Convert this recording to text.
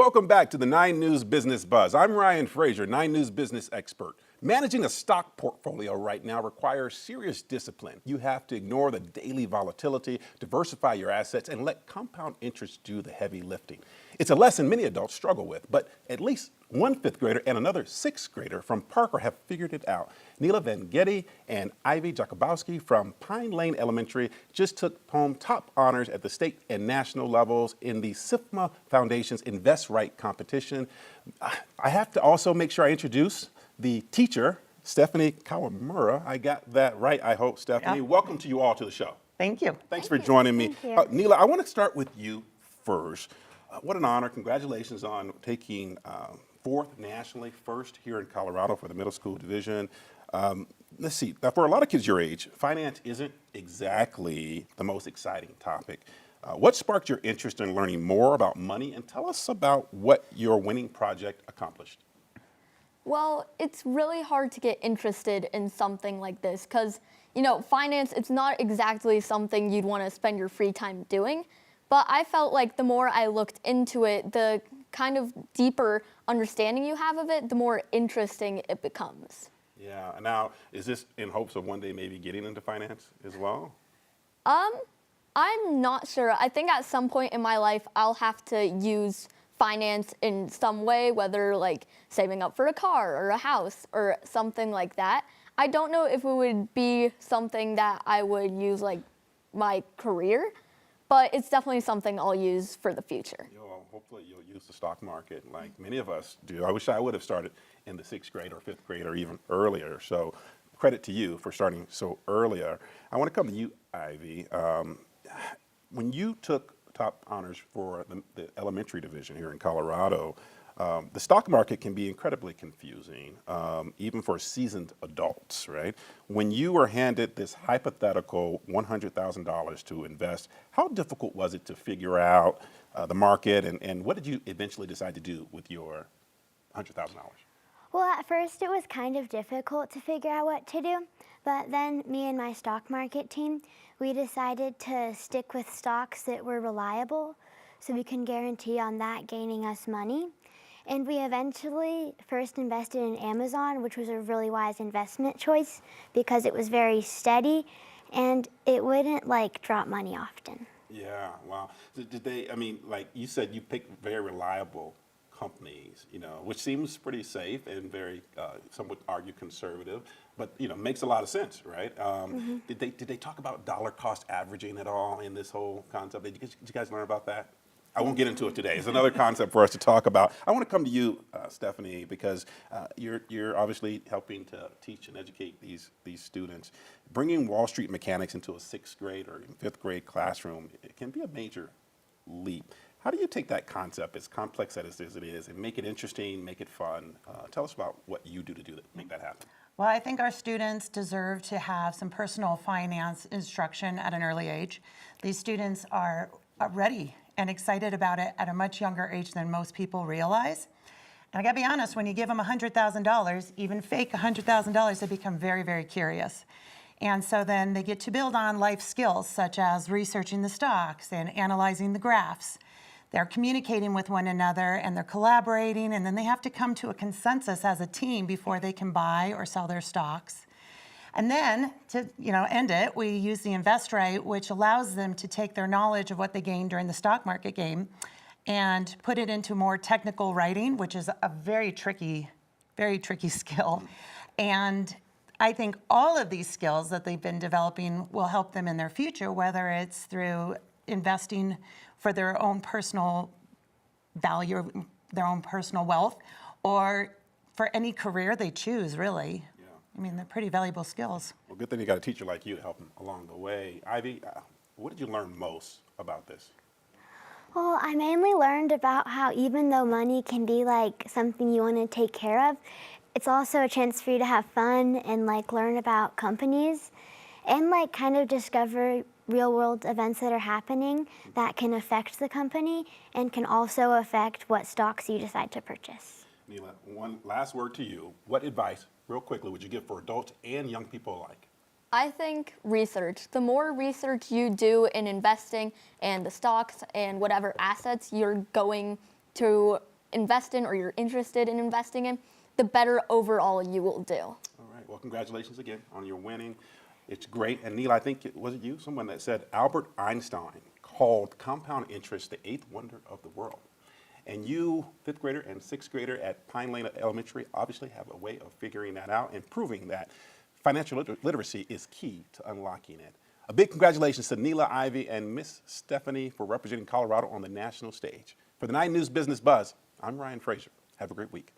Welcome back to the 9 News Business Buzz. I'm Ryan Frazier, 9 News business expert. Managing a stock portfolio right now requires serious discipline. You have to ignore the daily volatility, diversify your assets, and let compound interest do the heavy lifting. It's a lesson many adults struggle with, but at least one 5th grader and another 6th grader from Parker have figured it out. Neela Van Getty and Ivy Jakubowski from Pine Lane Elementary just took home top honors at the state and national levels in the SIFMA Foundation's InvestWrite competition. I have to also make sure I introduce the teacher, Stephanie Kawamura. I got that right, I hope, Stephanie. Yep. Welcome to you all to the show. Thank you. Thanks for joining me. Thank you. Neela, I want to start with you first. What an honor. Congratulations on taking 4th nationally, 1st here in Colorado for the middle school division. Let's see, now for a lot of kids your age, finance isn't exactly the most exciting topic. What sparked your interest in learning more about money, and tell us about what your winning project accomplished? Well, it's really hard to get interested in something like this because, finance, it's not exactly something you'd want to spend your free time doing. But I felt like the more I looked into it, the kind of deeper understanding you have of it, the more interesting it becomes. Yeah, and now, is this in hopes of one day maybe getting into finance as well? I'm not sure. I think at some point in my life, I'll have to use finance in some way, whether like saving up for a car or a house or something like that. I don't know if it would be something that I would use like my career, but it's definitely something I'll use for the future. Well, hopefully you'll use the stock market like many of us do. I wish I would have started in the 6th grade or 5th grade or even earlier. So credit to you for starting so earlier. I want to come to you, Ivy. When you took top honors for the elementary division here in Colorado, the stock market can be incredibly confusing, even for seasoned adults, right? When you were handed this hypothetical $100,000 to invest, how difficult was it to figure out the market, and what did you eventually decide to do with your $100,000? Well, at first it was kind of difficult to figure out what to do, but then me and my stock market team, we decided to stick with stocks that were reliable so we can guarantee on that gaining us money. And we eventually first invested in Amazon, which was a really wise investment choice because it was very steady and it wouldn't drop money often. Yeah, wow. Did they, like you said, you picked very reliable companies, which seems pretty safe and very, some would argue conservative, but makes a lot of sense, right? Did they talk about dollar cost averaging at all in this whole concept? Did you guys learn about that? I won't get into it today. It's another concept for us to talk about. I want to come to you, Stephanie, because you're obviously helping to teach and educate these students. Bringing Wall Street mechanics into a 6th grade or 5th grade classroom, it can be a major leap. How do you take that concept, as complex as it is, and make it interesting, make it fun? Tell us about what you do to make that happen. Well, I think our students deserve to have some personal finance instruction at an early age. These students are ready and excited about it at a much younger age than most people realize. And I gotta be honest, when you give them $100,000, even fake $100,000, they become very, very curious. And so then they get to build on life skills such as researching the stocks and analyzing the graphs. They're communicating with one another and they're collaborating, and then they have to come to a consensus as a team before they can buy or sell their stocks. And then to end it, we use the InvestWrite, which allows them to take their knowledge of what they gained during the stock market game and put it into more technical writing, which is a very tricky skill. And I think all of these skills that they've been developing will help them in their future, whether it's through investing for their own personal value, their own personal wealth, or for any career they choose, really. Yeah. They're pretty valuable skills. Well, good thing you got a teacher like you to help them along the way. Ivy, what did you learn most about this? Well, I mainly learned about how even though money can be something you want to take care of, it's also a chance for you to have fun and learn about companies and kind of discover real world events that are happening that can affect the company and can also affect what stocks you decide to purchase. Neela, one last word to you. What advice, real quickly, would you give for adults and young people alike? I think research. The more research you do in investing and the stocks and whatever assets you're going to invest in or you're interested in investing in, the better overall you will do. All right. Well, congratulations again on your winning. It's great. And Neil, I think was it you, someone that said Albert Einstein called compound interest the eighth wonder of the world. And you, fifth grader and sixth grader at Pine Lane Elementary, obviously have a way of figuring that out and proving that financial literacy is key to unlocking it. A big congratulations to Neela Ivy and Miss Stephanie for representing Colorado on the national stage. For the 9 News Business Buzz, I'm Ryan Fraser. Have a great week.